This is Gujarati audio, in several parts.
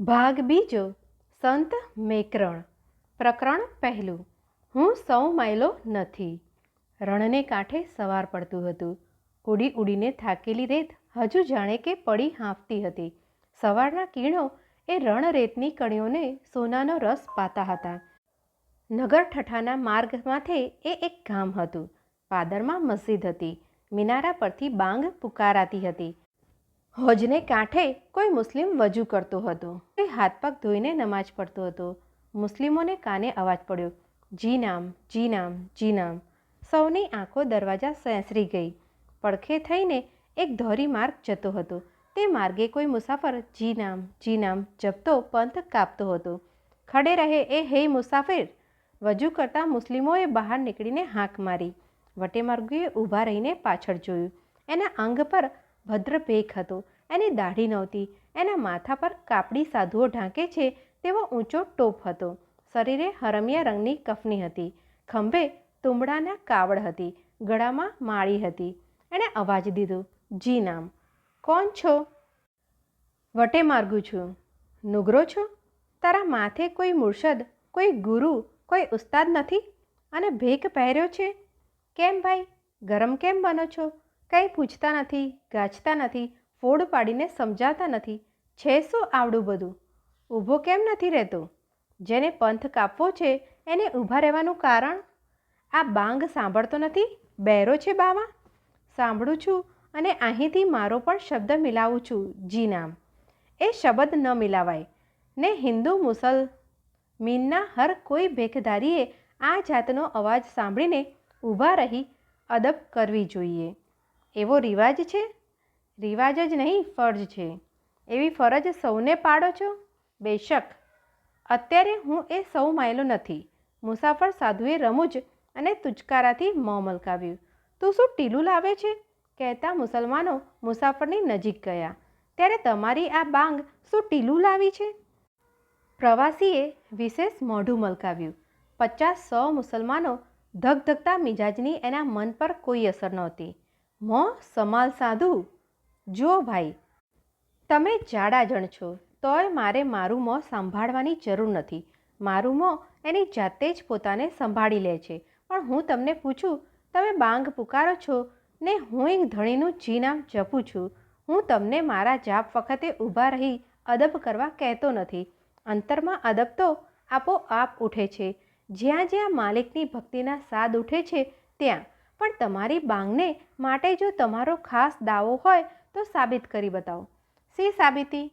ભાગ બીજો. સંત મેકરણ. પ્રકરણ પહેલું. હું સૌ માયલો નથી. રણને કાંઠે સવાર પડતું હતું. ઉડી ઉડીને થાકેલી રેત હજુ જાણે કે પડી હાંફતી હતી. સવારના કિરણો એ રણરેતની કણીઓને સોનાનો રસ પાતા હતા. નગર ઠઠાના માર્ગ માથે એ એક ગામ હતું. પાદરમાં મસ્જિદ હતી. મિનારા પરથી બાંગ પુકારાતી હતી. હોજને કાંઠે કોઈ મુસ્લિમ વજૂ કરતો હતો. કોઈ હાથ પગ ધોઈને નમાજ પડતો હતો. મુસ્લિમોને કાને અવાજ પડ્યો, જી નામ, જી નામ, જી નામ. સૌની આંખો દરવાજા સેંસરી ગઈ. પડખે થઈને એક ધોરી માર્ગ જતો હતો. તે માર્ગે કોઈ મુસાફર જી નામ જપતો પંથ કાપતો હતો. ખડે રહે એ હે મુસાફિર. વજૂ કરતા મુસ્લિમોએ બહાર નીકળીને હાંક મારી. વટેમાર્ગીએ ઊભા રહીને પાછળ જોયું. એના અંગ પર ભદ્ર ભેખ હતો. એની દાઢી નહોતી. એના માથા પર કાપડી સાધુઓ ઢાંકે છે તેવો ઊંચો ટોપ હતો. શરીરે હરમિયા રંગની કફની હતી. ખંભે તુંબડાના કાવડ હતી. ગળામાં માળી હતી. એણે અવાજ દીધો, જી નામ. કોણ છો? વટે માર્ગું છું. નુગરો છો? તારા માથે કોઈ મુર્શદ, કોઈ ગુરુ, કોઈ ઉસ્તાદ નથી? અને ભેખ પહેર્યો છે? કેમ ભાઈ, ગરમ કેમ બનો છો? કંઈ પૂછતા નથી, ગાંચતા નથી, ફોડ પાડીને સમજાવતા નથી. છે શું આવડું બધું? ઊભો કેમ નથી રહેતો? જેને પંથ કાપવો છે એને ઊભા રહેવાનું કારણ? આ બાંગ સાંભળતો નથી? બહેરો છે બાવા? સાંભળું છું અને અહીંથી મારો પણ શબ્દ મિલાવું છું, જી નામ. એ શબ્દ ન મિલાવાય ને. હિન્દુ મુસલમીનના હર કોઈ ભેખધારીએ આ જાતનો અવાજ સાંભળીને ઊભા રહી અદબ કરવી જોઈએ. એવો રિવાજ છે? રિવાજ જ નહીં, ફરજ છે. એવી ફરજ સૌને પાડો છો? બેશક. અત્યારે હું એ સૌ માયલો નથી. મુસાફર સાધુએ રમૂજ અને તુચકારાથી મોં મલકાવ્યું. તું શું ટીલું લાવે છે? કહેતા મુસલમાનો મુસાફરની નજીક ગયા. ત્યારે તમારી આ બાંગ શું ટીલું લાવી છે? પ્રવાસીએ વિશેષ મોઢું મલકાવ્યું. 50-100 મુસલમાનો ધગધગતા મિજાજની એના મન પર કોઈ અસર નહોતી. મોં સમાલ સાધુ. જો ભાઈ, તમે જાડા જણ છો તોય મારે મારું મોં સંભાળવાની જરૂર નથી. મારું મોં એની જાતે જ પોતાને સંભાળી લે છે. પણ હું તમને પૂછું, તમે બાંગ પુકારો છો ને હું એક ધણીનું જી નામ જપું છું. હું તમને મારા જાપ વખતે ઊભા રહી અદબ કરવા કહેતો નથી. અંતરમાં અદબ તો આપોઆપ ઉઠે છે. જ્યાં જ્યાં માલિકની ભક્તિના સાદ ઉઠે છે ત્યાં. પણ તમારી બાંગને માટે જો તમારો ખાસ દાવો હોય તો સાબિત કરી બતાવો. શી સાબિતી?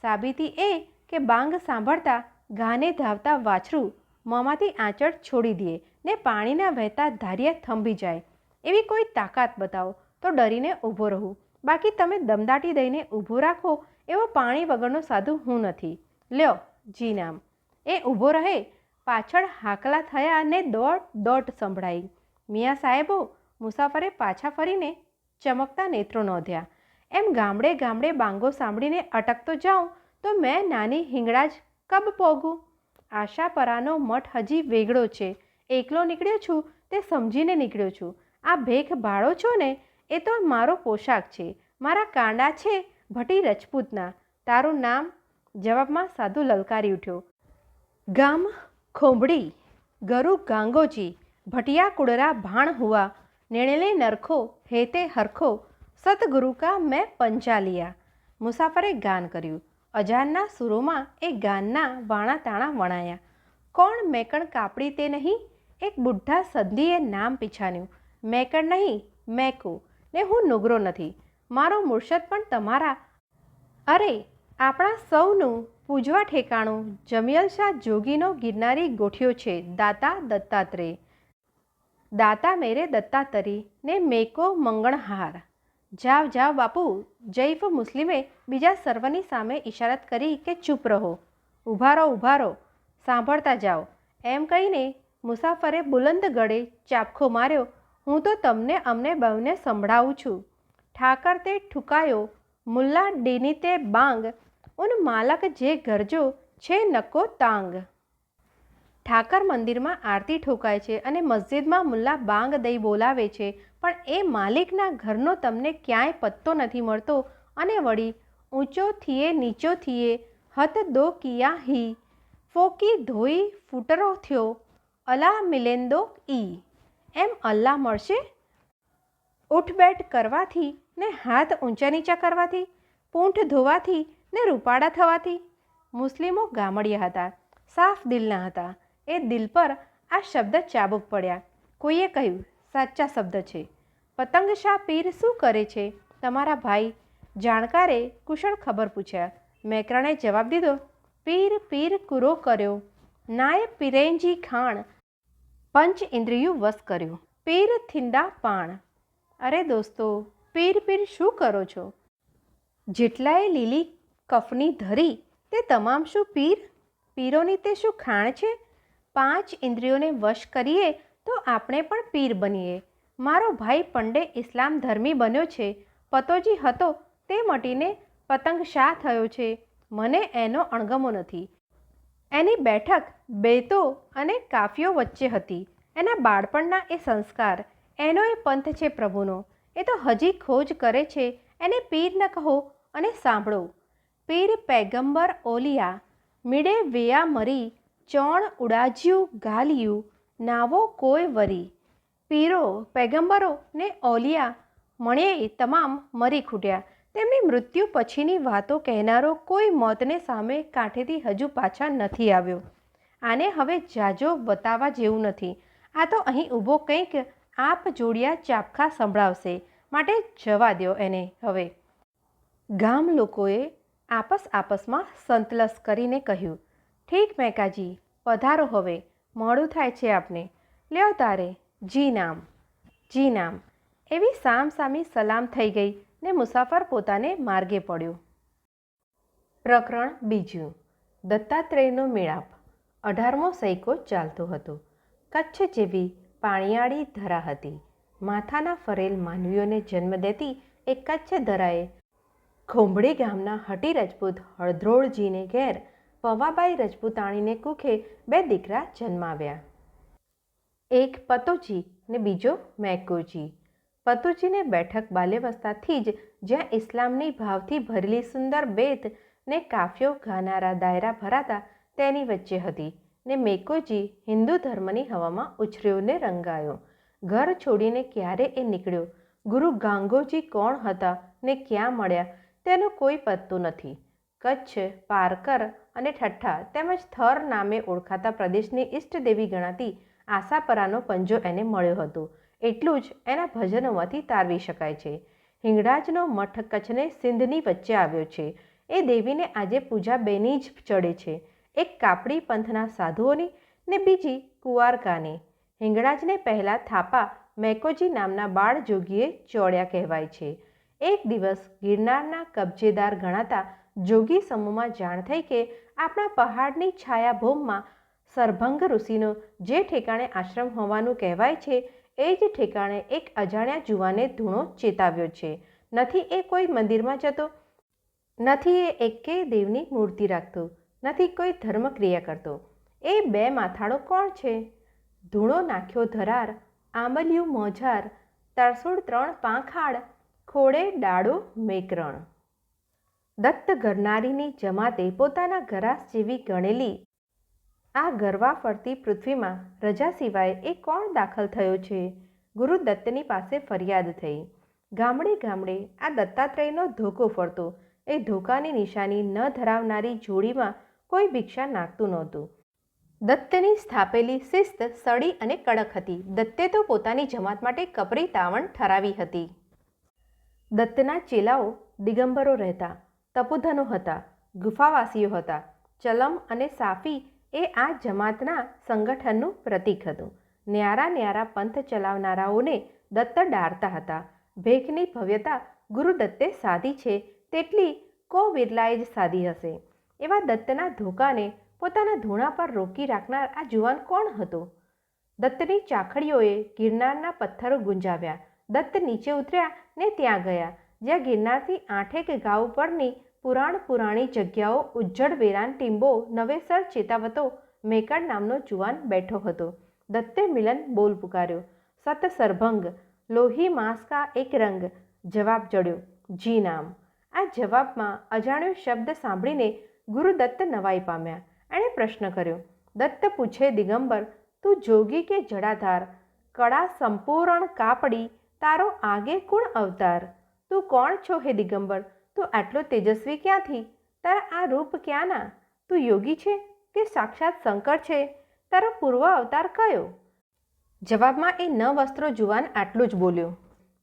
સાબિતી એ કે બાંગ સાંભળતા ગાને ધાવતા વાછરું મોંમાંથી આંચળ છોડી દે ને પાણીના વહેતા ધારિયા થંભી જાય. એવી કોઈ તાકાત બતાવો તો ડરીને ઊભો રહું. બાકી તમે દમદાટી દઈને ઊભો રાખો એવો પાણી વગરનો સાધુ હું નથી. લ્યો, જી નામ. એ ઊભો રહે. પાછળ હાકલા થયા ને દોટ સંભળાઈ. મિયાં સાહેબો! મુસાફરે પાછા ફરીને ચમકતા નેત્રો નોંધ્યા. એમ ગામડે ગામડે બાંગો સાંભળીને અટકતો જાઉં તો મેં નાની હિંગળા જ કબ પોગું? આશાપરાનો મઠ હજી વેગળો છે. એકલો નીકળ્યો છું તે સમજીને નીકળ્યો છું. આ ભેખ ભાળો છો ને એ તો મારો પોશાક છે. મારા કાંડા છે ભટી રજપૂતના. તારું નામ? જવાબમાં સાધુ લલકારી ઉઠ્યો. ગામ ખોંભડી, ગરુ ગાંગોજી, ભટિયા કુડરા ભાણ હુઆ, નેણલે નરખો હેતે હરખો, સતગુરુ કા મેં પંચા લિયા. મુસાફરે ગાન કર્યું. અજાનના સુરોમાં એ ગાનના વાણા તાણા વણાયા. કોણ મેકણ કાપડી તે નહીં? એક બુઢ્ઢા સંધીએ નામ પીછાન્યું. મેકણ નહીં, મેકો. ને હું નુગરો નથી. મારો મુર્શદ પણ તમારા. અરે, આપણા સૌનું પૂજવા ઠેકાણું જમિયલશાહ જોગીનો ગિરનારી ગોઠ્યો છે. દાતા દત્તાત્રેય. દાતા મેરે દત્તાતરી ને મેકો મંગણહાર. જાવ જાવ બાપુ. જૈફ મુસ્લિમે બીજા સર્વની સામે ઇશારત કરી કે ચૂપ રહો. ઊભા રહો. સાંભળતા જાઓ. એમ કહીને મુસાફરે બુલંદ ગળે ચાપખો માર્યો. હું તો તમને અમને બહુને સંભળાવું છું. ઠાકર તે ઠુકાયો, મુલ્લા ડેની તે બાંગ, ઉન માલક જે ગરજો છે નકો તાંગ. ઠાકર મંદિરમાં આરતી ઠોકાય છે અને મસ્જિદમાં મુલ્લા બાંગ દઈ બોલાવે છે, પણ એ માલિકના ઘરનો તમને ક્યાંય પત્તો નથી મળતો. અને વળી ઊંચો થીએ નીચો થીએ હત દો કિયા હી, ફોકી ધોઈ ફૂટરો થયો, અલા મિલેન્દો ઈ. એમ અલ્લાહ મળશે? ઉઠબેઠ કરવાથી ને હાથ ઊંચા નીચા કરવાથી, પૂંઠ ધોવાથી ને રૂપાળા થવાથી. મુસ્લિમો ગામડિયા હતા, સાફ દિલના હતા. એ દિલ પર આ શબ્દ ચાબુક પડ્યા. કોઈએ કહ્યું, સાચા શબ્દ છે. પતંગ શાહ પીર શું કરે છે તમારા ભાઈ? જાણકારે કુશળ ખબર પૂછ્યા. મેકરણે જવાબ દીધો, પીર પીર કૂરો કર્યો, નાય પીરેંજી ખાણ, પંચ ઇન્દ્રિયું વશ કર્યું, પીર થિંદા પાણ. અરે દોસ્તો, પીર પીર શું કરો છો? જેટલાએ લીલી કફની ધરી તે તમામ શું પીર? પીરોની તે શું ખાણ છે? 5 ઇન્દ્રિયોને વશ કરીએ તો આપણે પણ પીર બનીએ. મારો ભાઈ પંડે ઇસ્લામ ધર્મી બન્યો છે. પતોજી હતો તે મટીને પતંગ શાહ થયો છે. મને એનો અણગમો નથી. એની બેઠક બેતો અને કાફિયો વચ્ચે હતી. એના બાળપણના એ સંસ્કાર, એનો એ પંથ છે પ્રભુનો. એ તો હજી ખોજ કરે છે. એને પીર ન કહો અને સાંભળો. પીર પૈગંબર ઓલિયા, મીડે વેયા મરી, ચોણ ઉડાજ્યું ગાલિયું, નાવો કોઈ વરી. પીરો, પૈગંબરો ને ઓલિયા મળે તમામ મરી ખૂટ્યા. તેમની મૃત્યુ પછીની વાતો કહેનારો કોઈ મોતને સામે કાંઠેથી હજુ પાછા નથી આવ્યો. આને હવે જાજો બતાવવા જેવું નથી. આ તો અહીં ઊભો કંઈક આપ જોડિયા ચાપખા સંભળાવશે, માટે જવા દ્યો એને હવે. ગામ લોકોએ આપસમાં સંતલસ કરીને કહ્યું, ઠીક મેકાજી, પધારો હવે, મોડું થાય છે આપને. લ્યો તારે, જી નામ, જી નામ. એવી સામસામી સલામ થઈ ગઈ ને મુસાફર પોતાને માર્ગે પડ્યો. પ્રકરણ બીજું. દત્તાત્રેયનો મેળાપ. 18મો સૈકો ચાલતો હતો. કચ્છ જેવી પાણીયાળી ધરા હતી. માથાના ફરેલ માનવીઓને જન્મ દેતી એ કચ્છ ધરાએ ખોંભડી ગામના હટી રજપૂત હળધ્રોળજીને ઘેર પવાબાઈ રજપૂતાણીને કુખે 2 દીકરા જન્માવ્યા. એક પતોજી ને બીજો મેકોજી. પતુજીને બેઠક બાલ્યવસ્થાથી જ જ્યાં ઇસ્લામની ભાવથી ભરેલી સુંદર બેત ને કાફિયો ગાનારા દાયરા ભરાતા તેની વચ્ચે હતી ને મેકોજી હિન્દુ ધર્મની હવામાં ઉછર્યો ને રંગાયો. ઘર છોડીને ક્યારે એ નીકળ્યો, ગુરુ ગાંગોજી કોણ હતા ને ક્યાં મળ્યા તેનો કોઈ પત્તો નથી. કચ્છ, પારકર અને ઠઠ્ઠા તેમજ થર નામે ઓળખાતા પ્રદેશની ઈષ્ટદેવી ગણાતી આશાપરાનો પંજો એને મળ્યો હતો. એટલું જ એના ભજનોમાંથી તારવી શકાય છે. હિંગળાજનો મઠ કચ્છને સિંધની વચ્ચે આવ્યો છે. એ દેવીને આજે પૂજા બેની જ ચડે છે, એક કાપડી પંથના સાધુઓની ને બીજી કુંવારકાની. હિંગળાજને પહેલાં થાપા મેકોજી નામના બાળ જોગીએ ચોળ્યા કહેવાય છે. એક દિવસ ગિરનારના કબજેદાર ગણાતા જોગી સમૂહમાં જાણ થઈ કે આપણા પહાડની છાયાભૂમમાં સરભંગ ઋષિનો જે ઠેકાણે આશ્રમ હોવાનું કહેવાય છે એ જ ઠેકાણે એક અજાણ્યા જુવાને ધૂણો ચેતાવ્યો છે. નથી એ કોઈ મંદિરમાં જતો, નથી એ એકે દેવની મૂર્તિ રાખતો, નથી કોઈ ધર્મક્રિયા કરતો. એ 2 માથાળો કોણ છે? ધૂણો નાખ્યો ધરાર, આંબલિયું મોજાર, તરસુડ 3 પાંખાડ, ખોડે ડાળો મેકરણ. દત્ત ગરનારીની જમાતે પોતાના ગરાસ જેવી ગણેલી આ ગરવા ફરતી પૃથ્વીમાં રજા સિવાય એ કોણ દાખલ થયો છે? ગુરુ દત્તની પાસે ફરિયાદ થઈ. ગામડે ગામડે આ દત્તાત્રેયનો ધોકો ફરતો. એ ધોકાની નિશાની ન ધરાવનારી જોડીમાં કોઈ ભિક્ષા નાખતું નહોતું. દત્તની સ્થાપેલી શિસ્ત સડી અને કડક હતી. દત્તે તો પોતાની જમાત માટે કપરી તાવણ ઠરાવી હતી. દત્તના ચેલાઓ દિગંબરો રહેતા, તપુધનો હતા, ગુફાવાસીઓ હતા. ચલમ અને સાફી એ આ જમાતના સંગઠનનું પ્રતીક હતું. ન્યારા ન્યારા પંથ ચલાવનારાઓને દત્ત ડારતા હતા. ભેખની ભવ્યતા ગુરુદત્તે સાધી છે તેટલી કો વિરલાએ જ સાધી હશે. એવા દત્તના ધોકાને પોતાના ધૂણા પર રોકી રાખનાર આ જુવાન કોણ હતો? દત્તની ચાખડીઓએ ગિરનારના પથ્થરો ગુંજાવ્યા. દત્ત નીચે ઉતર્યા ને ત્યાં ગયા જ્યાં ગિરનારથી 8 ગાઉ પરની પુરાણી જગ્યાઓ ઉજ્જડ વેરાન ટીંબો નવેસર ચેતાવતો મેકણ નામનો જુવાન બેઠો હતો. દત્તે મિલન બોલ પુકાર્યો. સત સરભંગ, લોહી માંસ કા એક રંગ. જવાબ ચડ્યો, જી નામ. આ જવાબમાં અજાણ્યો શબ્દ સાંભળીને ગુરુ દત્ત નવાઈ પામ્યા. એણે પ્રશ્ન કર્યો. દત્ત પૂછે દિગંબર, તું જોગી કે જડાધાર? કળા સંપૂર્ણ કાપડી, તારો આગે કુણ અવતાર? તું કોણ છો હે દિગંબર? તું આટલો તેજસ્વી ક્યાંથી? તારા આ રૂપ ક્યાંના? તું યોગી છે કે સાક્ષાત શંકર છે? તારો પૂર્વ અવતાર કયો? જવાબમાં એ ન વસ્ત્રો જુવાન આટલું જ બોલ્યો.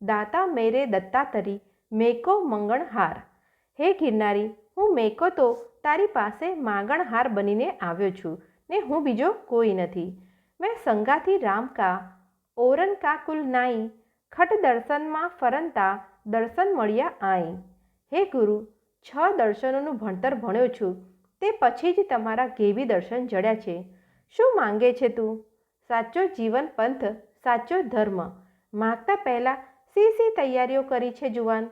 દાતા મેરે દત્તાતરી, મેકો મંગણહાર. હે ગિરનારી, હું મેકો તો તારી પાસે માંગણહાર બનીને આવ્યો છું ને હું બીજો કોઈ નથી. મેં સંગાથી રામ કા, ઓરન કા કુલ નાઈ, ખટ દર્શનમાં ફરંતા, દર્શન મળ્યા આઈ. હે ગુરુ, 6 દર્શનોનું ભણતર ભણ્યો છું, તે પછી જ તમારા ગેવી દર્શન જડ્યા છે. શું માંગે છે તું? સાચો જીવન પંથ, સાચો ધર્મ માગતા પહેલાં સી તૈયારીઓ કરી છે જુવાન?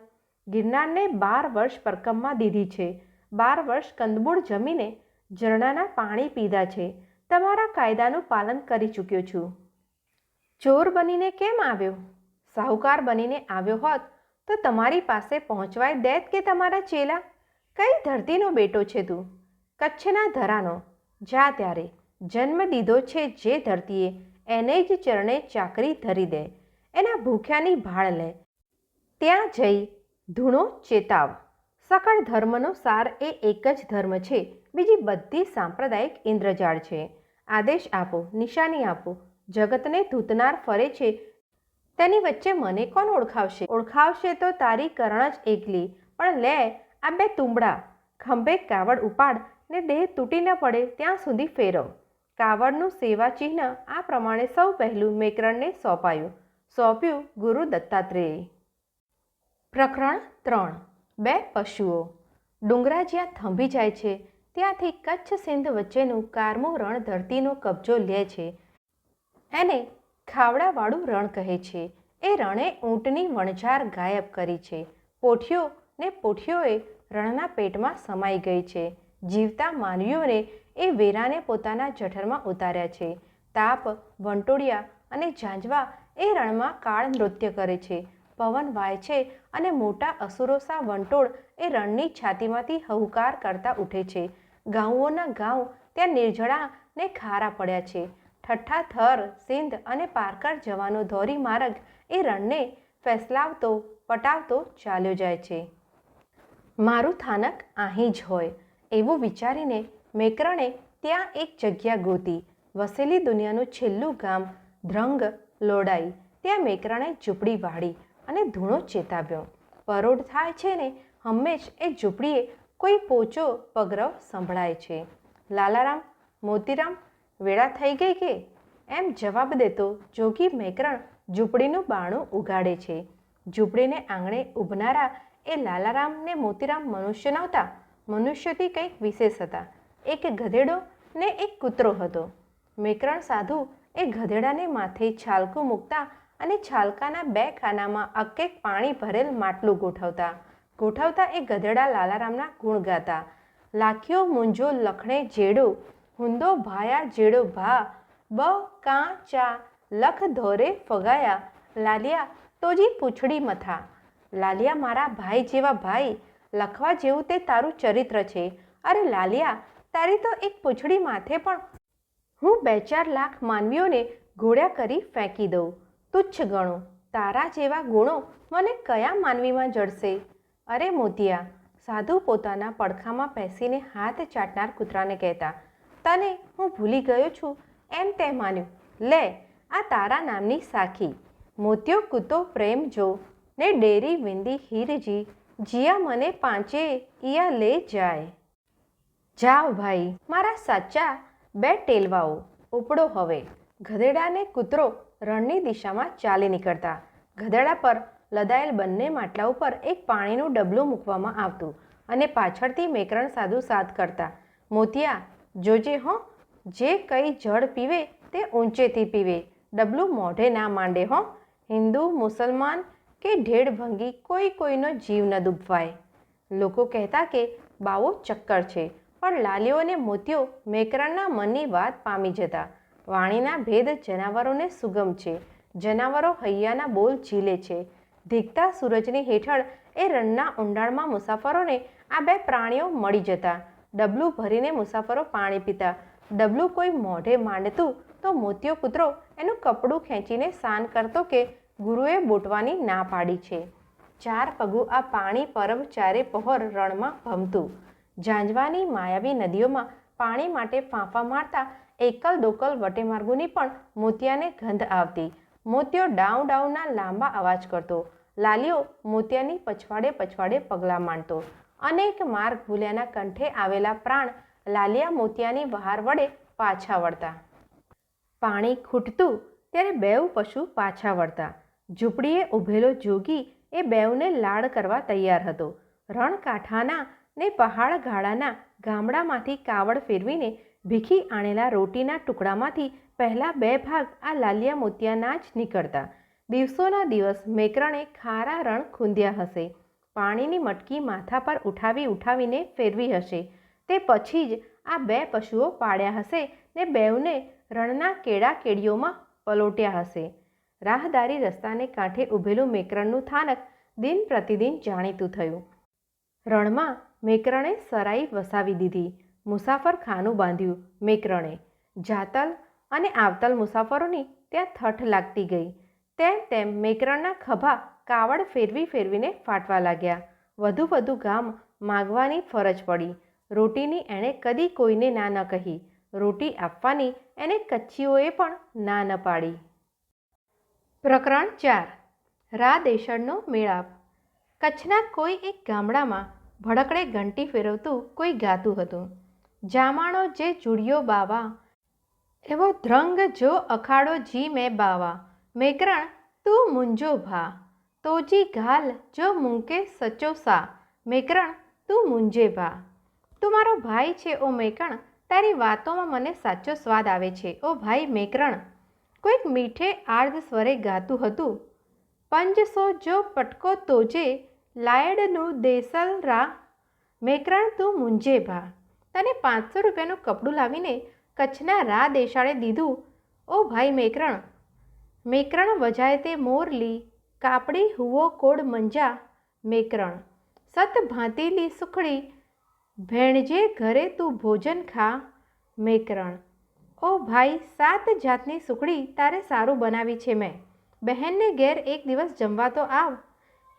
ગિરનારને 12 વર્ષ પરકમમાં દીધી છે. 12 વર્ષ કંદમૂળ જમીને ઝરણાના પાણી પીધા છે. તમારા કાયદાનું પાલન કરી ચૂક્યો છું. ચોર બનીને કેમ આવ્યો? સાહુકાર બનીને આવ્યો હોત તો તમારી પાસે પહોંચવાય દેત કે તમારા ચેલા? કઈ ધરતીનો બેટો છે તું? કચ્છના ધરાનો. જા ત્યારે જન્મ દીધો છે જે ધરતીએ, એને જ ચરણે ચાકરી ધરી દે. એના ભૂખ્યાની ભાળ લે, ત્યાં જઈ ધૂણો ચેતાવ. સકળ ધર્મનો સાર એ એક જ ધર્મ છે, બીજી બધી સાંપ્રદાયિક ઇન્દ્રજાળ છે. આદેશ આપો, નિશાની આપો. જગતને ધૂતનાર ફરે છે, તેની વચ્ચે મને કોણ ઓળખાવશે? ઓળખાવશે તો તારી કરણ જ એકલી. પણ લે આ 2 તુંબડા, ખંભે કાવડ ઉપાડ ને દેહ તૂટી ન પડે ત્યાં સુધી ફેરવ. કાવડનું સેવા ચિહ્ન આ પ્રમાણે સૌ પહેલું મેકરણને સોંપાયું. સોંપ્યું ગુરુ દત્તાત્રેય. પ્રકરણ 3. 2 પશુઓ. ડુંગરા જ્યાં થંભી જાય છે ત્યાંથી કચ્છ સિંધ વચ્ચેનું કારમું રણ ધરતીનો કબજો લે છે. એને ખાવડાવાળું રણ કહે છે. એ રણે ઊંટની વણઝાર ગાયબ કરી છે. પોઠીઓ ને પોઠીઓએ રણના પેટમાં સમાઈ ગઈ છે. જીવતા માનવીઓને એ વેરાને પોતાના જઠરમાં ઉતાર્યા છે. તાપ, વંટોળિયા અને ઝાંઝવા એ રણમાં કાળ નૃત્ય કરે છે. પવન વાય છે અને મોટા અસુરો સા વંટોળ એ રણની છાતીમાંથી હહુકાર કરતા ઉઠે છે. ગાઉઓના ગાઉ ત્યાં નિર્જળા ને ખારા પડ્યા છે. ઠઠ્ઠા થર, સિંધ અને પારકર જવાનો ધોરી માર્ગ એ રણને ફેસલાવતો પટાવતો ચાલ્યો જાય છે. મારું થાનક અહીં જ હોય એવું વિચારીને મેકરણે ત્યાં એક જગ્યા ગોતી. વસેલી દુનિયાનું છેલ્લું ગામ ધ્રંગ લોડાઈ. ત્યાં મેકરણે ઝૂંપડી વાળી અને ધૂણો ચેતાવ્યો. પરોઢ થાય છે ને હંમેશ એ ઝૂંપડીએ કોઈ પોચો પગરવ સંભળાય છે. લાલારામ, મોતીરામ, વેળા થઈ ગઈ કે? એમ જવાબ દેતો જોગી મેકરણ ઝૂંપડીનું બારણું ઉગાડે છે. ઝૂંપડીને આંગણે ઊભનારા એ લાલારામ ને મોતીરામ મનુષ્ય નહોતા. મનુષ્યથી કંઈક વિશેષ હતા. એક ગધેડો ને એક કૂતરો હતો. મેકરણ સાધુ એ ગધેડાને માથે છાલકું મૂકતા અને છાલકાના 2 ખાનામાં અક્કેક પાણી ભરેલ માટલું ગોઠવતા એ ગધેડા લાલારામના ગુણ ગાતા. લાખ્યો મૂંઝો લખણે જેડો, હુંદો ભાયા જેડો ભા, બ કાં ચા લખ ધોરે ફગાયા, લાલિયા તોજી પૂંછડી મથા. લાલિયા મારા ભાઈ જેવા ભાઈ, લખવા જેવું તે તારું ચરિત્ર છે. અરે લાલિયા, તારી તો એક પૂંછડી માથે પણ હું 2-4 લાખ માનવીઓને ઘોડ્યા કરી ફેંકી દઉં. તુચ્છ ગણો. તારા જેવા ગુણો મને કયા માનવીમાં જડશે? અરે મોતિયા, સાધુ પોતાના પડખામાં બેસીને હાથ ચાટનાર કૂતરાને કહેતા. તને હું ભૂલી ગયો છું એમ તે માન્યું. લે આ તારા નામની સાખી. મોતિયો કૂતો પ્રેમ જો ને ડેરી વિંદી હીરજી, જીયા મને પાંચે ઈયા લે જાય. જાઓ ભાઈ, મારા સાચા 2 ટેલવાઓ. ઉપડો હવે. ગધેડાને કૂતરો રણની દિશામાં ચાલી નીકળતા. ગધેડા પર લદાયેલ બંને માટલા ઉપર એક પાણીનું ડબલું મૂકવામાં આવતું અને પાછળથી મેકરણ સાધુ સાથ કરતા. મોતિયા, જોજે હો, જે કંઈ જળ પીવે તે ઊંચેથી પીવે, ડબલું મોઢે ના માંડે હો. હિન્દુ, મુસલમાન કે ઢેડભંગી કોઈનો જીવ ન ડૂબવાય. લોકો કહેતા કે બાવો ચક્કર છે, પણ લાલીઓ અને મોતિયો મેકરણના મનની વાત પામી જતા. વાણીના ભેદ જનાવરોને સુગમ છે. જનાવરો હૈયાના બોલ ઝીલે છે. ધીકતા સૂરજની હેઠળ એ રણના ઊંડાણમાં મુસાફરોને આ 2 પ્રાણીઓ મળી જતા. ડબલું ભરીને મુસાફરો પાણી પીતા. ડબલું કોઈ મોઢે માંડતું તો મોતિયો કૂતરો એનું કપડું ખેંચીને શાન કરતો કે ગુરુએ બોટવાની ના પાડી છે. 4 પગું આ પાણી પરબ ચારે પહોર રણમાં ભમતું. ઝાંઝવાની માયાવી નદીઓમાં પાણી માટે ફાંફા મારતા એકલ દોકલ વટેમાર્ગુની પણ મોતિયાને ગંધ આવતી. મોતિયો ડાઉ ડાઉના લાંબા અવાજ કરતો. લાલીઓ મોતિયાની પછવાડે પછવાડે પગલાં માંડતો. અનેક માર્ગ ભૂલ્યાના કંઠે આવેલા પ્રાણ લાલિયા મોતિયાની વહાર વડે પાછા વળતા. પાણી ખૂટતું ત્યારે બેઉ પશુ પાછા વળતા. ઝૂંપડીએ ઊભેલો જોગી એ બેઉને લાડ કરવા તૈયાર હતો. રણકાંઠાના ને પહાડ ગાળાના ગામડામાંથી કાવડ ફેરવીને ભીખી આણેલા રોટીના ટુકડામાંથી પહેલા 2 ભાગ આ લાલિયા મોતિયાના જ નીકળતા. દિવસોના દિવસ મેકરણે ખારા રણ ખૂંદ્યા હશે. પાણીની મટકી માથા પર ઉઠાવીને ફેરવી હશે. તે પછી જ આ 2 પશુઓ પાડ્યા હશે ને બેઉને રણના કેડા કેડીઓમાં પલોટ્યા હશે. રાહદારી રસ્તાને કાંઠે ઊભેલું મેકરણનું થાનક દિન પ્રતિદિન જાણીતું થયું. રણમાં મેકરણે સરાઈ વસાવી દીધી. મુસાફર ખાનું બાંધ્યું મેકરણે. જાતલ અને આવતલ મુસાફરોની ત્યાં થઠ લાગતી ગઈ. તેમ મેકરણના ખભા કાવડ ફેરવીને ફાટવા લાગ્યા. વધુ ગામ માગવાની ફરજ પડી. રોટીની એણે કદી કોઈને ના ન કહી. રોટી આપવાની એને કચ્છીઓએ પણ ના ન પાડી. પ્રકરણ 4. રાદેશળનો મેળાપ. કચ્છના કોઈ એક ગામડામાં ભડકડે ઘંટી ફેરવતું કોઈ ગાતું હતું. જામાણો જે જુડિયો બાવા એવો ધ્રંગ જો અખાડો જી મેં બાવા. મેકરણ તું મુંજો ભા તોજી ઘાલ જો મૂકે સચો સા. મેકરણ તું મુંજે ભા. તું મારો ભાઈ છે ઓ મેકણ, તારી વાતોમાં મને સાચો સ્વાદ આવે છે ઓ ભાઈ મેકરણ. કોઈક મીઠે આર્ધ સ્વરે ગાતું હતું. પંજસો જો પટકો તોજે લાયડનું દેસલ રા. મેકરણ તું મુંજે ભા. તને 500 રૂપિયાનું કપડું લાવીને કચ્છના રા દેશાળે દીધું ઓ ભાઈ મેકરણ. મેકરણ વજાય તે મોરલી કાપડી હુવો કોડ મંજા. મેકરણ સત ભાંતીલી સુખડી ભેણજે ઘરે તું ભોજન ખા. મેકરણ ઓ ભાઈ 7 જાતની સુખડી તારે સારું બનાવી છે મેં. બહેનને ઘેર એક દિવસ જમવા તો આવ.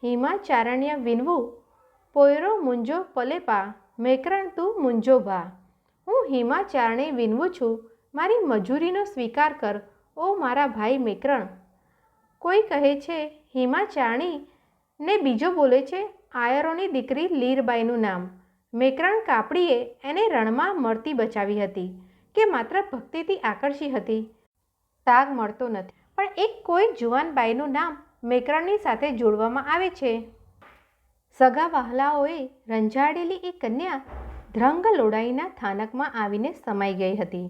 હિમાચારણ્ય વિનવું પોયરો મુંજો પલે પા. મેકરણ તું મુંજો ભા. હું હિમાચારણી વિનવું છું, મારી મજૂરીનો સ્વીકાર કર ઓ મારા ભાઈ મેકરણ. કોઈ કહે છે હિમાચારણી ને બીજો બોલે છે આયરોની દીકરી લીરબાઈનું નામ. મેકરણ કાપડીએ એને રણમાં મળતી બચાવી હતી કે માત્ર ભક્તિથી આકર્ષી હતી તાગ મળતો નથી. પણ એક કોઈ જુવાન બાઈનું નામ મેકરણની સાથે જોડવામાં આવે છે. સગા વહાલાઓએ રંજાડેલી એ કન્યા ધ્રંગ લોડાઈના થાનકમાં આવીને સમાઈ ગઈ હતી.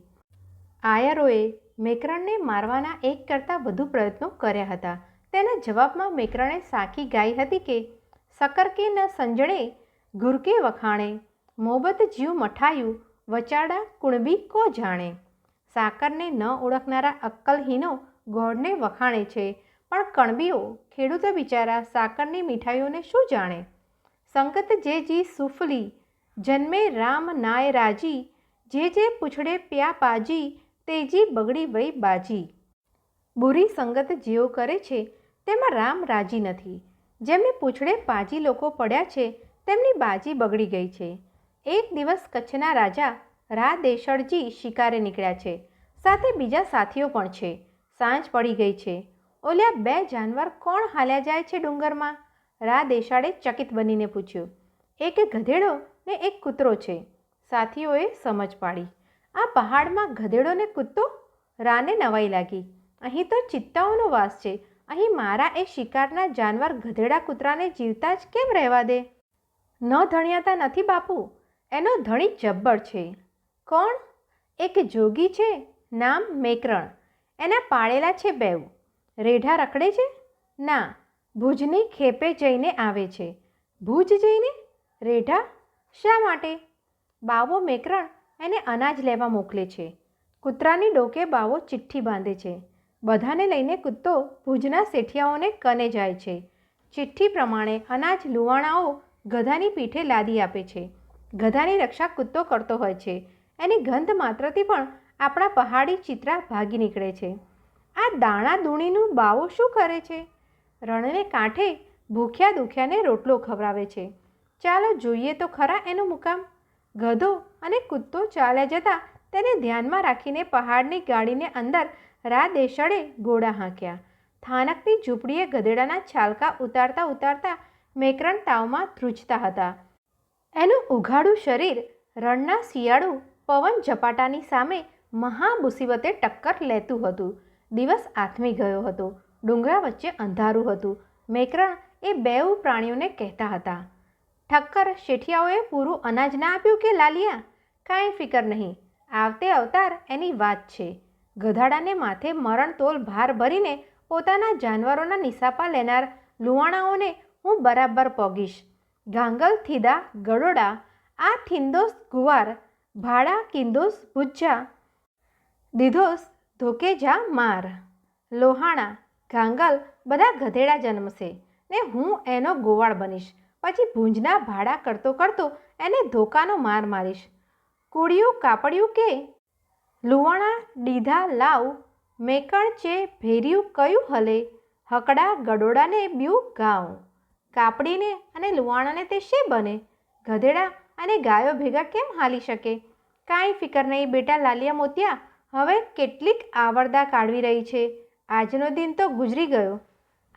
આયરોએ મેકરણને મારવાના 1 કરતાં વધુ પ્રયત્નો કર્યા હતા. તેના જવાબમાં મેકરણે સાખી ગાઈ હતી કે સકર કે ન સંજણે ઘુરકે વખાણે મોહબત જીવ મઠાયું વચાડા કુણબી કો જાણે. સાકરને ન ઓળખનારા અક્કલહીનો ગોળને વખાણે છે, પણ કણબીઓ ખેડૂતો બિચારા સાકરની મીઠાઈઓને શું જાણે. સંગત જે જી સુફલી જન્મે રામ નાય રાજી. જે પૂછડે પ્યા પાજી તેજી બગડી વઈ બાજી. બુરી સંગત જેઓ કરે છે તેમાં રામ રાજી નથી. જેમને પૂછડે પાજી લોકો પડ્યા છે તેમની બાજી બગડી ગઈ છે. એક દિવસ કચ્છના રાજા રાદેશળજી શિકારે નીકળ્યા છે. સાથે બીજા સાથીઓ પણ છે. સાંજ પડી ગઈ છે. ઓલ્યા 2 જાનવર કોણ હાલ્યા જાય છે ડુંગરમાં? રાદેશાળે ચકિત બનીને પૂછ્યું. એક ગધેડો ને એક કૂતરો છે. સાથીઓએ સમજ પાડી. આ પહાડમાં ગધેડો ને કૂતો? રાને નવાઈ લાગી. અહીં તો ચિત્તાઓનો વાસ છે. અહીં મારા એ શિકારના જાનવર ગધેડા કૂતરાને જીવતા જ કેમ રહેવા દે? ન ધણિયાતા નથી બાપુ, એનો ધણી જબ્બર છે. કોણ? એક જોગી છે, નામ મેકરણ. એના પાળેલા છે 2. રેઢા રખડે છે? ના, ભુજની ખેપે જઈને આવે છે. ભુજ જઈને? રેઢા શા માટે? બાવો મેકરણ એને અનાજ લેવા મોકલે છે. કૂતરાની ડોકે બાવો ચિઠ્ઠી બાંધે છે. બધાને લઈને કૂતો ભુજના શેઠિયાઓને કને જાય છે. ચિઠ્ઠી પ્રમાણે અનાજ લુવાણાઓ ગધાની પીઠે લાદી આપે છે. ગધાની રક્ષા કૂદતો કરતો હોય છે. એની ગંધ માત્રથી પણ આપણા પહાડી ચિત્રા ભાગી નીકળે છે. આ દાણા દૂણીનું બાવો શું કરે છે? રણને કાંઠે ભૂખ્યા દુખ્યાને રોટલો ખવડાવે છે. ચાલો જોઈએ તો ખરા એનું મુકામ. ગધો અને કૂદતો ચાલ્યા જતાં તેને ધ્યાનમાં રાખીને પહાડની ગાડીને અંદર રાદેશળે ઘોડા હાંક્યા. થાનકની ઝૂંપડીએ ગધેડાના છાલકા ઉતારતા ઉતારતા મેકરણ તાવમાં ધ્રુજતા હતા. એનું ઉઘાડું શરીર રણના શિયાળુ પવન ઝપાટાની સામે મહામુસીબતે ટક્કર લેતું હતું. દિવસ આથમી ગયો હતો. ડુંગરા વચ્ચે અંધારું હતું. મેકરણ એ બેઉ પ્રાણીઓને કહેતા હતા, ઠક્કર, શેઠિયાઓએ પૂરું અનાજ ના આપ્યું કે લાલિયા? કાંઈ ફિકર નહીં, આવતે અવતાર એની વાત છે. ગધાડાને માથે મરણતોલ ભાર ભરીને પોતાના જાનવરોના નિસાપા લેનાર લુવાણાઓને હું બરાબર પોગીશ. ગાંગલ થીદા ગડોડા, આ થિંદોસ ગુવાર, ભાડા કિંદોસ ભુજ્જા, દીધોસ ધોકેજા માર. લોહાણા, ગાંગલ બધા ગધેડા જન્મશે ને હું એનો ગોવાળ બનીશ. પછી ભૂંજના ભાડા કરતો કરતો એને ધોકાનો માર મારીશ. કુડિયું કાપડિયું કે લુવાણા દીધા લાવ, મેકણ ચે ભેર્યું કયું હલે, હકડા ગડોડાને બ્યુ ગાઉં. કાપડીને અને લુવાણાને તે શી બને? ગધેડા અને ગાયો ભેગા કેમ હાલી શકે? કાંઈ ફિકર નહીં બેટા લાલિયા મોતિયા, હવે કેટલીક આવરદા કાઢવી રહી છે. આજનો દિન તો ગુજરી ગયો.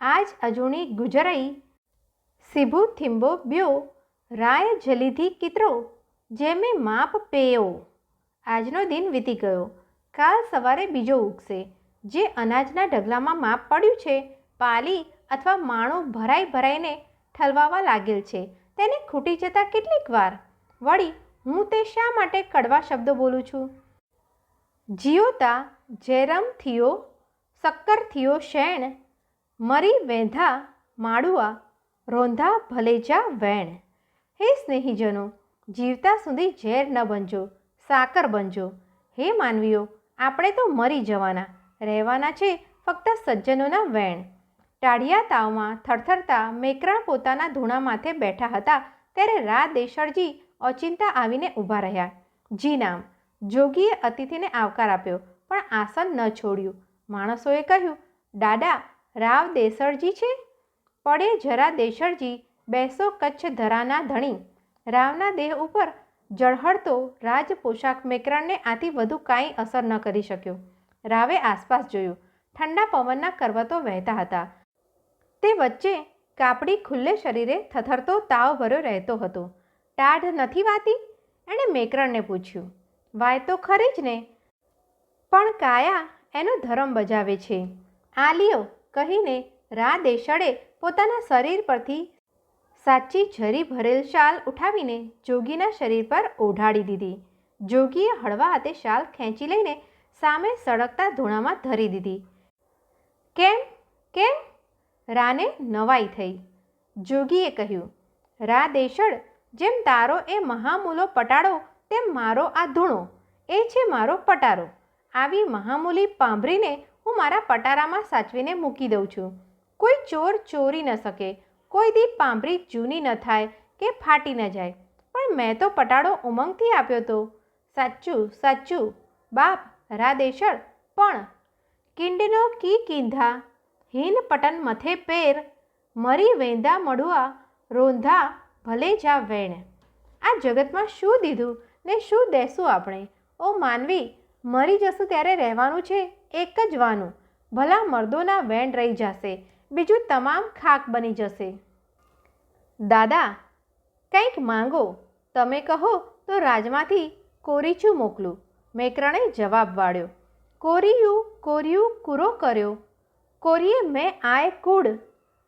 આજ અજૂણી ગુજરઈ, સિભુ થિંબો બ્યો, રાય જલીધી કિતરો, જેમે માપ પેયો. આજનો દિન વીતી ગયો. કાલ સવારે બીજો ઉગશે. જે અનાજના ઢગલામાં માપ પડ્યું છે, પાલી અથવા માણું ભરાઈ ભરાઈને ઠલવાવા લાગેલ છે, તેને ખૂટી જતાં કેટલીક વાર. વળી હું તે શા માટે કડવા શબ્દો બોલું છું? જીઓતા જેરમ થિયો, શક્કર થિયો શેણ, મરી વેંધા માડુઆ, રોંધા ભલેજા વેણ. હે સ્નેહીજનો, જીવતા સુધી ઝેર ન બનજો, સાકર બનજો. હે માનવીઓ, આપણે તો મરી જવાના, રહેવાના છે ફક્ત સજ્જનોના વેણ. ટાઢિયા તાવમાં થરથરતા મેકરણ પોતાના ધૂણા માથે બેઠા હતા ત્યારે રાદેશળજી ઓચિંતા આવીને ઊભા રહ્યા. જી નામ. જોગીએ અતિથિને આવકાર આપ્યો પણ આસન ન છોડ્યું. માણસોએ કહ્યું, દાદા, રાવ દેસળજી છે? પડે જરા દેશળજી, બેસો કચ્છ ધરાના ધણી. રાવના દેહ ઉપર ઝળહળતો રાજ પોશાક મેકરણને આથી વધુ કાંઈ અસર ન કરી શક્યો. રાવે આસપાસ જોયું. ઠંડા પવનના કરવતો વહેતા હતા. તે વચ્ચે કાપડી ખુલ્લે શરીરે થથરતો તાવ ભર્યો રહેતો હતો. ટાઢ નથી વાતી? એણે મેકરણને પૂછ્યું. વાય તો ખરી જ ને, પણ કાયા એનો ધર્મ બજાવે છે. આલિયો કહીને રાદેશળે પોતાના શરીર પરથી સાચી ઝરી ભરેલ શાલ ઉઠાવીને જોગીના શરીર પર ઓઢાડી દીધી. જોગીએ હળવા હાથે શાલ ખેંચી લઈને સામે સળગતા ધૂણામાં ધરી દીધી. કેમ કેમ? રાને નવાઈ થઈ. જોગીએ કહ્યું, રાદેશળ, જેમ તારો એ મહામૂલો પટાડો તેમ મારો આ ધૂણો, એ છે મારો પટારો. આવી મહામૂલી પાંભરીને હું મારા પટારામાં સાચવીને મૂકી દઉં છું. કોઈ ચોર ચોરી ન શકે, કોઈ દી પાંભરી જૂની ન થાય કે ફાટી ન જાય. પણ મેં તો પટાડો ઉમંગથી આપ્યો તો. સાચું સાચું બાપ રાદેશળ, પણ કિંડનો કી કીંધા, હિન પટન મથે પેર, મરી વેંદા મડુઆ, રોંધા ભલે જા વેણ. આ જગતમાં શું દીધું ને શું દેશું આપણે? ઓ માનવી, મરી જશું ત્યારે રહેવાનું છે એક જ વાનું. ભલા મર્દોના વેણ રહી જશે, બીજું તમામ ખાક બની જશે. દાદા, કંઈક માંગો. તમે કહો તો રાજમાંથી કોરીચું મોકલું. મેકરણે જવાબ વાળ્યો. કોરિયું કોરિયું કૂરો કર્યો, કોરીએ મેં આય કૂડ,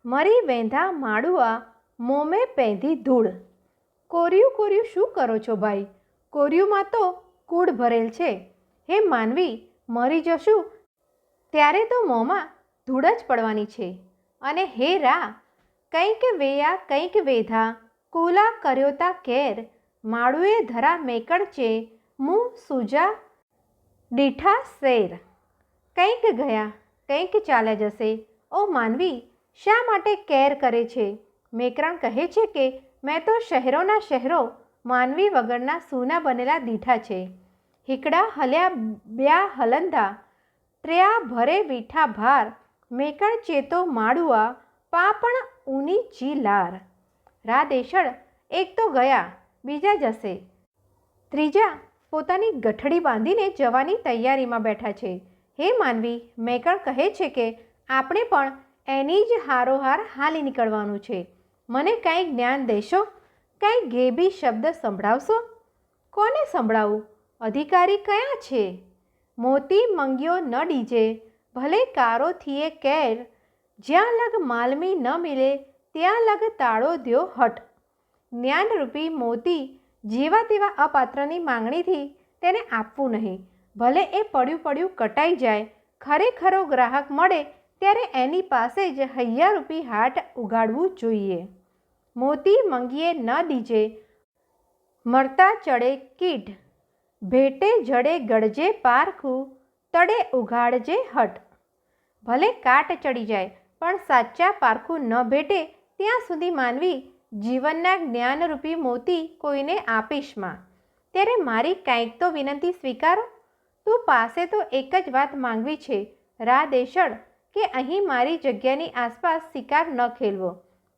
મરી વેંધા માડુઆ, મોમે પેંધી ધૂળ. કોરિયું કોરિયું શું કરો છો ભાઈ? કોરિયુંમાં તો કૂડ ભરેલ છે. હે માનવી, મરી જશું ત્યારે તો મોંમાં ધૂળ જ પડવાની છે. અને હે રા, કંઈક વેયા કંઈક વેધા, કુલા કર્યોતા કેર, માળુએ ધરા મેકળ ચે, મું સૂજા દીઠા શેર. કંઈક ગયા કંઈક ચાલ્યા જશે. ઓ માનવી, શા માટે કેર કરે છે? મેકરણ કહે છે કે મેં તો શહેરોના શહેરો માનવી વગરના સૂના બનેલા દીઠા છે. હીકડા હલ્યા બ્યા હલંધા, ત્ર્યા ભરે વીઠા ભાર, મેકણ ચેતો માડુઆ, પાપણ ઊની જી લાર. રાદેશળ એક તો ગયા, બીજા જશે, ત્રીજા પોતાની ગઠડી બાંધીને જવાની તૈયારીમાં બેઠા છે. હે માનવી, મેકણ કહે છે કે આપણે પણ એની જ હારોહાર હાલી નીકળવાનું છે. મને કાંઈ જ્ઞાન દેશો? કાંઈ ગેબી શબ્દ સંભળાવશો? કોને સંભળાવું? અધિકારી કયા છે? મોતી મંગ્યો ન ડીજે, ભલે કારો થીએ કેર, જ્યાં લગ માલમી ન મિલે, ત્યાં લગ તાળો દ્યો હટ. જ્ઞાનરૂપી મોતી જેવા તેવા અપાત્રની માંગણીથી તેને આપવું નહીં. ભલે એ પડ્યું પડ્યું કટાઈ જાય, ખરેખરો ગ્રાહક મળે ત્યારે એની પાસે જ હૈયારૂપી હાટ ઉગાડવું જોઈએ. મોતી મંગીએ ન દીજે, મરતા ચડે કીટ, ભેટે જડે ગળજે પારખું, તડે ઉઘાડજે હટ. ભલે કાટ ચડી જાય પણ સાચા પારખું ન ભેટે ત્યાં સુધી માનવી જીવનના જ્ઞાનરૂપી મોતી કોઈને આપીશમાં. ત્યારે મારી કાંઈક તો વિનંતી સ્વીકારો. તું પાસે તો એક જ વાત માંગવી છે, રાદેશળ, કે અહીં મારી જગ્યાની આસપાસ શિકાર ન ખેલવો.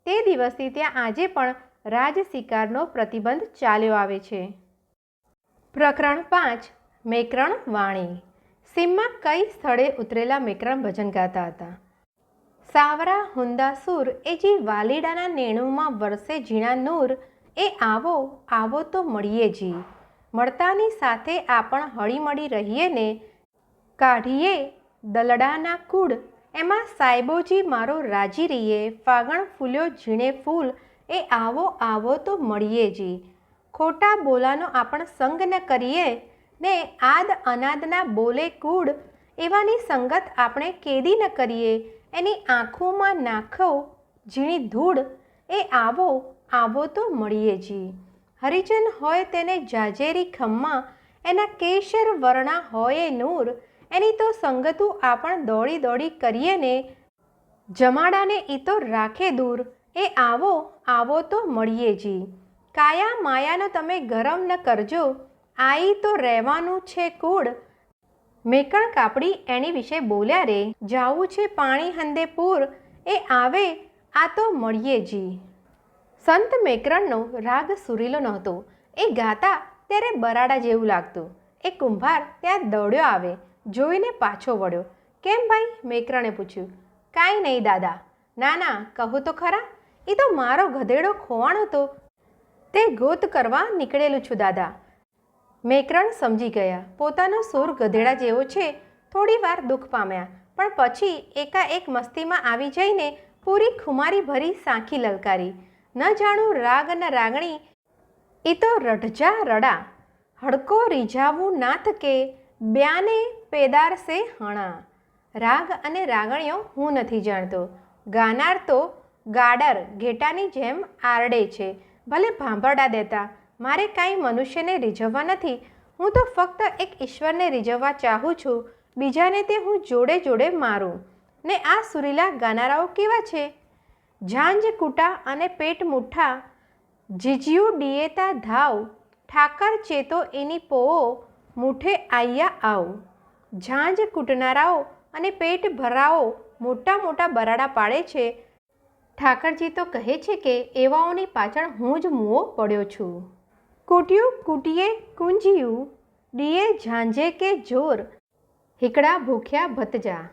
તે દિવસથી ત્યાં આજે પણ રાજ શિકારનો પ્રતિબંધ ચાલ્યો આવે છે. પ્રકરણ 5. મેકરણ વાણી. સીમમાં કઈ સ્થળે ઉતરેલા મેકરણ ભજન ગાતા હતા. સાવરા હુંદા સૂર એ જે વાલીડાના નેણુમાં વરસે ઝીણા નૂર, એ આવો આવો તો મળીએ જી. મળતાની સાથે આપણ હળીમળી રહીએ ને, કાઢીએ દલડાના કૂડ, એમાં સાહેબોજી મારો રાજી રહીએ, ફાગણ ફૂલ્યો ઝીણે ફૂલ, એ આવો આવો તો મળીએ જી. ખોટા બોલાનો આપણ સંગ ન કરીએ ને, આદ અનાદના બોલે કૂડ, એવાની સંગત આપણે કેદી ન કરીએ, એની આંખોમાં નાખો ઝીણી ધૂળ, એ આવો આવો તો મળીએ જી. હરિજન હોય તેને જાજેરી ખમ્મા, એના કેશર વર્ણા હોય નૂર, એની તો સંગતું આપણ દોડી દોડી કરીએ ને, જમાડાને ઈ તો રાખે દૂર, એ આવો આવો તો મળીએ જી. કાયા માયાનો તમે ગરમ ન કરજો, આઈ તો રહેવાનું છે કૂડ. મેકણ કાપડી એની વિશે બોલ્યા રે, જાવું છે પાણી હંદે પૂર, એ આવે આ તો મળીએ જી. સંત મેકરણનો રાગ સુરીલો નહોતો. એ ગાતા ત્યારે બરાડા જેવું લાગતું. એ કુંભાર ત્યાં દોડ્યો આવે, જોઈને પાછો વળ્યો. કેમ ભાઈ? મેકરણે પૂછ્યું. કાંઈ નહીં દાદા. ના ના, કહું તો ખરા, એ તો મારો ગધેડો ખોવાણ હતો, તે ગોત કરવા નીકળેલું છું દાદા. મેકરણ સમજી ગયા. પોતાનો સૂર ગધેડા જેવો છે. થોડી વાર દુઃખ પામ્યા, પણ પછી એકાએક મસ્તીમાં આવી જઈને પૂરી ખુમારી ભરી સાંખી લલકારી. ન જાણું રાગ ન રાગણી, એ તો રઢજા રડા, હડકો રીઝાવું નાથ કે, બ્યાને પેદાર સે હણા. રાગ અને રાગણીઓ હું નથી જાણતો. ગાનાર તો ગાડર ઘેટાની જેમ આરડે છે, ભલે ભાંભરડા દેતા. મારે કાંઈ મનુષ્યને રીઝવવા નથી. હું તો ફક્ત એક ઈશ્વરને રીઝવવા ચાહું છું. બીજાને તે હું જોડે જોડે મારું. ને આ સુરીલા ગાનારાઓ કેવા છે? ઝાંઝ કૂટા અને પેટ મુઠ્ઠા, જીજ્યું ડિયેતા ધાવ, ઠાકર ચેતો એની પોઓ, મૂઠે આયા આવ. ઝાંઝ કૂટનારાઓ અને પેટ ભરાઓ મોટા મોટા બરાડા પાડે છે. ઠાકરજી તો કહે છે કે એવાઓની પાછળ હું જ મૂવો પડ્યો છું. કૂટ્યું કૂટીએ કુંજિયું, ડીએ ઝાંઝે કે જોર, હીકડા ભૂખ્યા ભતજા,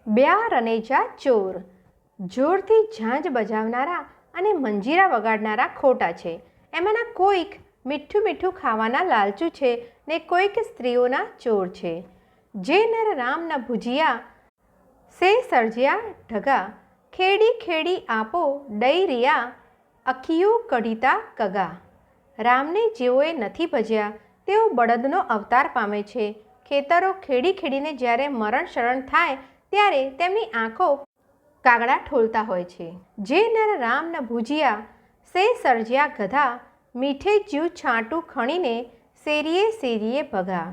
બ્યા રનેજા ચોર. જોરથી ઝાંઝ બજાવનારા અને મંજીરા વગાડનારા ખોટા છે. એમાંના કોઈક મીઠું મીઠું ખાવાના લાલચુ છે ને કોઈક સ્ત્રીઓના ચોર છે. જે નર રામના ભુજિયા સે સર્જ્યા ઢગા, ખેડી ખેડી આપો ડઈ રિયા, અખિયું કઢીતા કગા. રામને જેઓએ નથી ભજ્યા તેઓ બળદનો અવતાર પામે છે. ખેતરો ખેડી ખેડીને જ્યારે મરણ શરણ થાય ત્યારે તેમની આંખો કાગડા ઠોલતા હોય છે. જે નર રામના ભુજિયા સે સર્જ્યા ગધા, મીઠે જીવ છાંટું ખણીને શેરીએ શેરીએ ભગા.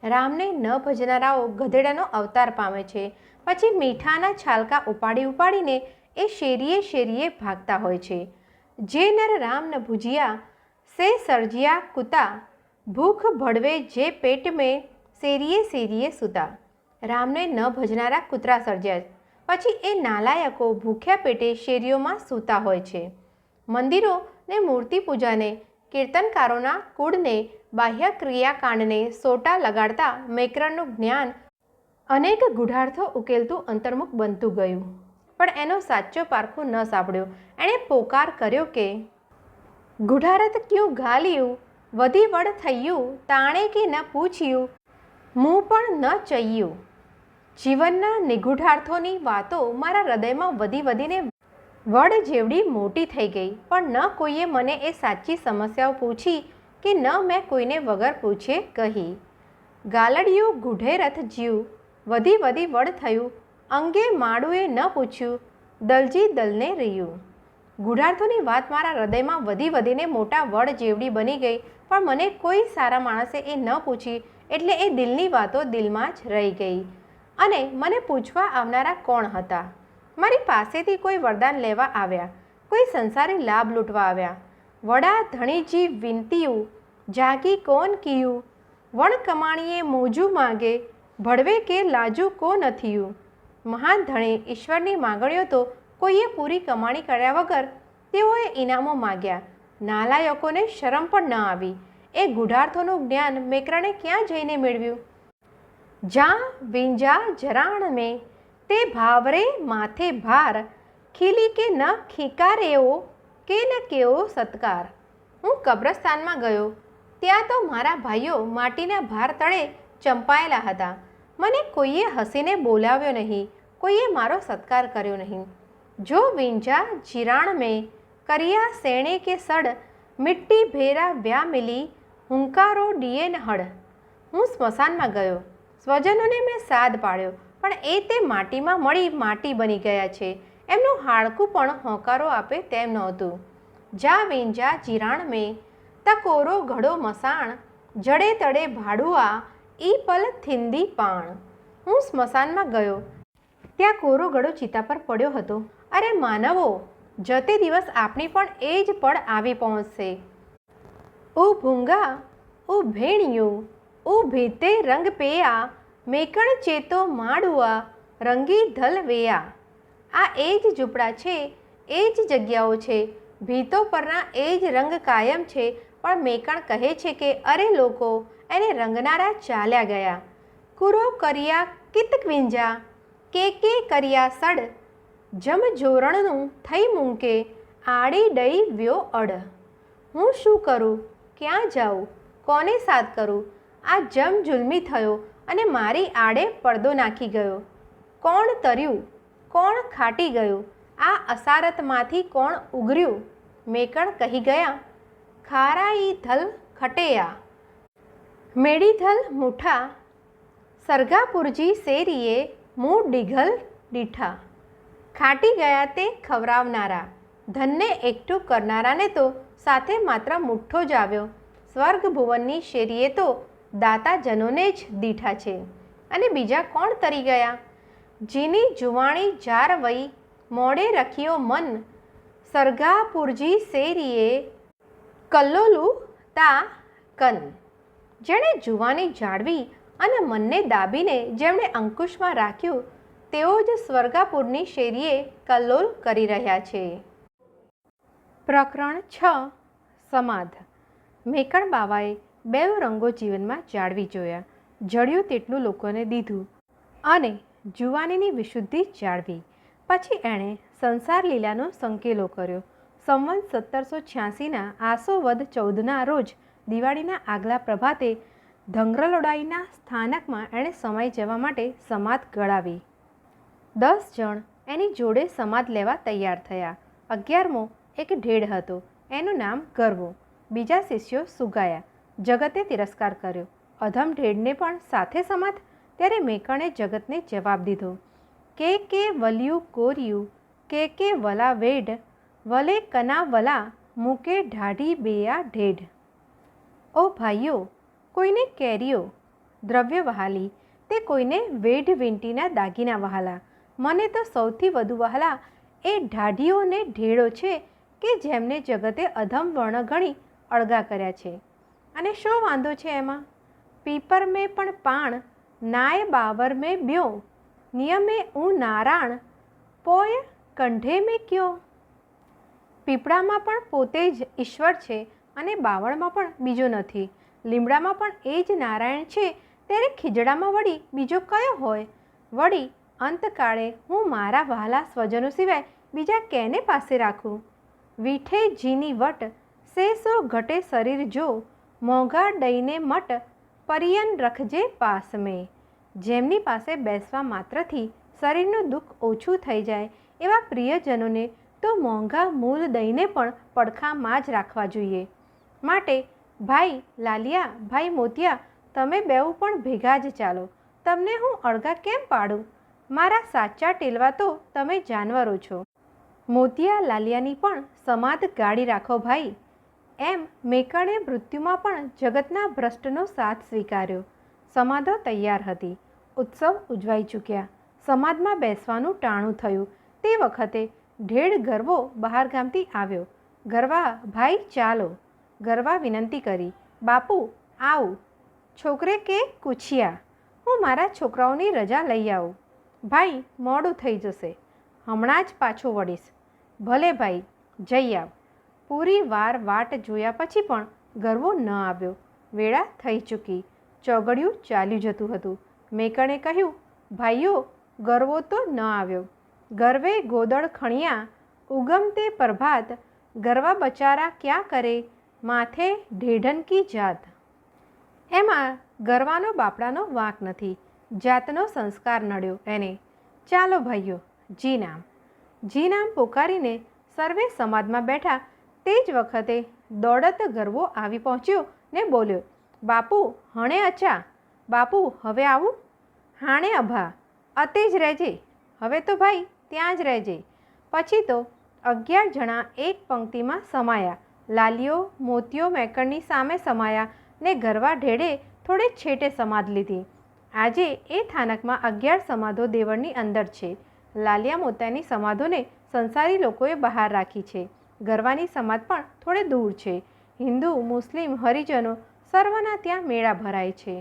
રામને ન ભજનારાઓ ગધેડાનો અવતાર પામે છે. પછી મીઠાના છાલકા ઉપાડી ઉપાડીને એ શેરીએ શેરીએ ભાગતા હોય છે. જે નર રામ ન ભુજિયા से सर्जिया कुता भूख भड़वे जे पेट में શેરીએ શેરીએ સૂતા. રામને ન ભજનારા કૂતરા સર્જ્યા, પછી એ નાલાયકો ભૂખ્યા પેટે શેરીઓમાં સૂતા હોય છે. મંદિરો ને મૂર્તિ પૂજાને, કીર્તનકારોના કુળને, બાહ્ય ક્રિયાકાંડને સોટા લગાડતા મેકરણનું જ્ઞાન અનેક ગૂઢાર્થો ઉકેલતું અંતર્મુખ બનતું ગયું. પણ એનો સાચો પારખું ન સાંભળ્યો. એણે પોકાર કર્યો કે ગૂઢારથ ક્યું ગાલ્યું, વધી વડ થયું, તાણે કે ન પૂછ્યું, મું પણ ન ચయ్યું. જીવનના નિગૂઢાર્થોની વાતો મારા હૃદયમાં વધી વધીને વડ જેવડી મોટી થઈ ગઈ. પણ ન કોઈએ મને એ સાચી સમસ્યાઓ પૂછી કે ન મેં કોઈને વગર પૂછે કહી. ગાલડિયું ગૂઢે રથ જીવ, વધી વધી વડ થયું, અંગે માડુએ ન પૂછ્યું, દલજી દલને રહ્યું. ગૂઢાર્થોની વાત મારા હૃદયમાં વધી વધીને મોટા વડ જેવડી બની ગઈ. પણ મને કોઈ સારા માણસે એ ન પૂછી, એટલે એ દિલની વાતો દિલમાં જ રહી ગઈ. અને મને પૂછવા આવનારા કોણ હતા? મારી પાસેથી કોઈ વરદાન લેવા આવ્યા, કોઈ સંસારી લાભ લૂંટવા આવ્યા. વડા ધણીજી વિનતીયું, જાગી કોન કીયું, વણ કમાણીએ મોજું માગે, ભળવે કે લાજુ કો નથીયું. મહાન ધણે ઈશ્વરની માગણીઓ તો કોઈએ પૂરી કમાણી કર્યા વગર તેઓએ ઇનામો માગ્યા. નાલાયકોને શરમ પણ ન આવી. એ ગૂઢાર્થોનું જ્ઞાન મેકરણે ક્યાં જઈને મેળવ્યું? જા વિંજા જરાણ મેં તે ભાવરે માથે ભાર, ખીલી કે ન ખીકારેઓ કે ન કેવો સત્કાર. હું કબ્રસ્તાનમાં ગયો. ત્યાં તો મારા ભાઈઓ માટીના ભાર તળે ચંપાયેલા હતા. મને કોઈએ હસીને બોલાવ્યો નહીં, કોઈએ મારો સત્કાર કર્યો નહીં. જો વિંજા જીરાણ મેં કરિયા સેણે કે સડ, મિટ્ટી ભેરા વ્યા મિલી, હુંકારો ડીએન હડ. હું સ્મશાનમાં ગયો. સ્વજનોને મેં સાદ પાડ્યો, પણ એ તે માટીમાં મળી માટી બની ગયા છે. એમનું હાડકું પણ હોંકારો આપે તેમ નહોતું. જા વિંજા જીરાણ મેં તકોરો ઘડો મસાણ, જડે તડે ભાડુઆ ઈ પલ થિંદી પાણ. હું સ્મશાનમાં ગયો. ત્યાં કોરો ગળો ચિતા પર પડ્યો હતો. અરે માનવો, જતે દિવસ આપણી પણ એ જ પળ આવી પહોંચશે. ઓ ભૂંગા, ઓ ભેણિયું, ઓ ભીતે રંગ પેયા, મેકણ ચેતો માડુઆ, રંગી ધલ વેયા. આ એ જ ઝૂંપડા છે, એ જ જગ્યાઓ છે, ભીતો પરના એ જ રંગ કાયમ છે. પણ મેકણ કહે છે કે અરે લોકો, એને રંગનારા ચાલ્યા ગયા. કુરો કર્યા કિતક વિંજા, કે કર્યા સડ, જમ જોરણનું થઈ મૂકે, આડી ડઈ વ્યો અડ. હું શું કરું, ક્યાં જાઉં, કોને સાથ કરું? આ જમ જુલ્મી થયો અને મારી આડે પડદો નાખી ગયો. કોણ તર્યું, કોણ ખાટી ગયું, આ અસારતમાંથી કોણ ઉગર્યું? મેકણ કહી ગયા, ખારાઈ ધલ ખટેયા, મેડી ધલ મૂઠા, સરગાપુરજી શેરીએ મું ડીઘલ ડીઠા. ખાટી ગયા તે ખવરાવનારા, ધનને એકઠું કરનારાને તો સાથે માત્ર મુઠ્ઠો જ આવ્યો. સ્વર્ગ ભુવનની શેરીએ તો દાતાજનોને જ દીઠા છે. અને બીજા કોણ તરી ગયા? જીની જુવાણી જાર વઈ, મોડે રખ્યો મન, સરગાપુરજી શેરીએ કલ્લોલું તા કન. જેણે જુવાની જાળવી અને મનને દાબીને જેમણે અંકુશમાં રાખ્યું, તેઓ જ સ્વર્ગાપુરની શેરીએ કલ્લોલ કરી રહ્યા છે. પ્રકરણ 6. સમાધ. મેકણ બાવાએ બે રંગો જીવનમાં જાળવી જોયા. જળ્યું તેટલું લોકોને દીધું અને જુવાનીની વિશુદ્ધિ જાળવી. પછી એણે સંસાર લીલાનો સંકેલો કર્યો. સંવત 1786ના આસો વદ 14ના રોજ દિવાળીના આગલા પ્રભાતે ધંગ્રલોડાઈના સ્થાનકમાં એણે સમાઈ જવા માટે સમાધ ગળાવી. 10 જણ એની જોડે સમાધ લેવા તૈયાર થયા. 11મો એક ઢેડ હતો, એનું નામ ગરવો. બીજા શિષ્યો સુગાયા. જગતે તિરસ્કાર કર્યો. અધમ ઢેડને પણ સાથે સમાધ. ત્યારે મેકણે જગતને જવાબ દીધો, કે વલ્યું કોર્યું, કે વલા વેઢ, વલે કના વલા, મૂકે ઢાઢી બેયા ઢેઢ. ઓ ભાઈઓ, કોઈને કેરીઓ દ્રવ્ય વહાલી, તે કોઈને વેઢ વીંટીના દાગીના વહાલા. મને તો સૌથી વધુ વહાલા એ ઢાઢીઓ ને ઢેડો છે કે જેમને જગતે અધમ વર્ણ ગણી અળગા કર્યા છે. અને શું વાંધો છે એમાં? પીપર મેં પણ પાણ, નાય બાવર મેં બ્યો, નિયમે હું નારાણ, પોય કંઢે મેં ક્યો. પીપળામાં પણ પોતે જ ઈશ્વર છે અને બાવળમાં પણ બીજો નથી. લીમડામાં પણ એ જ નારાયણ છે, ત્યારે ખીજડામાં વળી બીજો કયો હોય? વળી અંતકાળે હું મારા વહાલા સ્વજનો સિવાય બીજા કેને પાસે રાખું? વીઠે જીની વટ, સે સો ઘટે શરીર જો, મોંઘા ડઈને મટ, પરિયન રખજે પાસ મેં. જેમની પાસે બેસવા માત્રથી શરીરનું દુઃખ ઓછું થઈ જાય એવા પ્રિયજનોને તો મોંઘા મૂલ દઈને પણ પડખામાં જ રાખવા જોઈએ. માટે ભાઈ લાલિયા, ભાઈ મોતિયા, તમે બેઉ પણ ભેગા જ ચાલો. તમને હું અળગા કેમ પાડું? મારા સાચા ટેલવા તો તમે જાનવરો છો. મોતિયા લાલિયાની પણ સમાધ ગાળી રાખો ભાઈ. એમ મેકણે મૃત્યુમાં પણ જગતના ભ્રષ્ટનો સાથ સ્વીકાર્યો. સમાધો તૈયાર હતી. ઉત્સવ ઉજવાઈ ચૂક્યા. સમાધમાં બેસવાનું ટાણું થયું. તે વખતે ઢેડ ગરવો બહારગામથી આવ્યો. ગરવા ભાઈ ચાલો. ગરવા વિનંતી કરી, બાપુ આવું. છોકરે કે કૂછિયા, હું મારા છોકરાઓની રજા લઈ આવું. ભાઈ મોડું થઈ જશે, હમણાં જ પાછો વળીશ. ભલે ભાઈ, જઈ આવ. પૂરી વાર વાટ જોયા પછી પણ ગરવો ન આવ્યો. વેળા થઈ ચૂકી. ચોગડિયું ચાલ્યું જતું હતું. મેકણે કહ્યું, ભાઈઓ, ગરવો તો ન આવ્યો. ગરવે ગોદડ ખણિયા, ઉગમતે પ્રભાત, ગરવા બચારા ક્યાં કરે, માથે ઢેઢન કી જાત. એમાં ગરવાનો બાપડાનો વાંક નથી. જાતનો સંસ્કાર નડ્યો એને. ચાલો ભાઈઓ, જી નામ. જી નામ પોકારીને સર્વે સમાજમાં બેઠા. તે જ વખતે દોડત ગરવો આવી પહોંચ્યો ને બોલ્યો, બાપુ હણે અચા. બાપુ હવે આવું? હાણે અભા, અતે જ રહેજે. હવે તો ભાઈ ત્યાં જ રહેજે. પછી તો 11 જણા એક પંક્તિમાં સમાયા. લાલીઓ મોતીઓ મેકણની સામે સમાયા ને ગરવા ઢેડે થોડે છેટે સમાધ લીધી. આજે એ થાનકમાં 11 સમાધો દેવળની અંદર છે. લાલિયા મોતિયાની સમાધોને સંસારી લોકોએ બહાર રાખી છે. ગરવાની સમાધ પણ થોડે દૂર છે. હિન્દુ, મુસ્લિમ, હરિજનો સર્વના ત્યાં મેળા ભરાય છે.